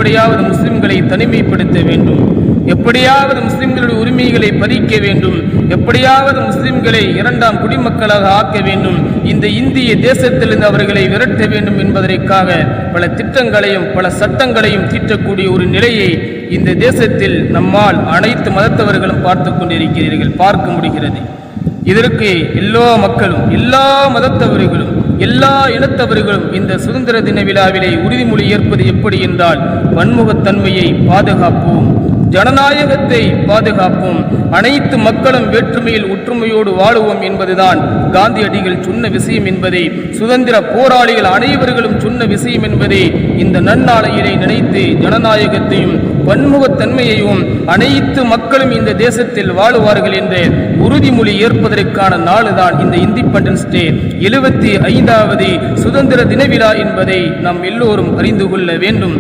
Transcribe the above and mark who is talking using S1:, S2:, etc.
S1: எப்படியாவது முஸ்லிம்களை தனிமைப்படுத்த வேண்டும், எப்படியாவது முஸ்லிம்களுடைய உரிமைகளை பறிக்க வேண்டும், எப்படியாவது முஸ்லிம்களை இரண்டாம் குடிமக்களாக ஆக்க வேண்டும், இந்த இந்திய தேசத்திலிருந்து அவர்களை விரட்ட வேண்டும் என்பதற்காக பல திட்டங்களையும் பல சட்டங்களையும் தீட்டக்கூடிய ஒரு நிலையை இந்த தேசத்தில் நம்மால் அனைத்து மதத்தவர்களும் பார்த்து கொண்டிருக்கிறீர்கள், பார்க்க முடிகிறது. இதற்கு எல்லா மக்களும் எல்லா மதத்தவர்களும் எல்லா இனத்தவர்களும் இந்த சுதந்திர தின விழாவிலே உறுதிமொழி ஏற்பது எப்படி என்றால், பன்முகத்தன்மையை பாதுகாப்போம், ஜனநாயகத்தை பாதுகாப்போம், அனைத்து மக்களும் வேற்றுமையில் ஒற்றுமையோடு வாழுவோம் என்பதுதான் காந்தியடிகள் சொன்ன விஷயம் என்பதை, சுதந்திர போராளிகள் அனைவர்களும் சொன்ன விஷயம் என்பதை இந்த நன்னாளையிலே நினைத்து ஜனநாயகத்தையும் பன்முகத்தன்மையையும் அனைத்து மக்களும் இந்த தேசத்தில் வாழுவார்கள் என்ற உறுதிமொழி ஏற்பதற்கான நாளுதான் இந்த இண்டிபெண்டன்ஸ் டே, 75வது சுதந்திர தின விழா என்பதை நாம் எல்லோரும் அறிந்து கொள்ள வேண்டும்.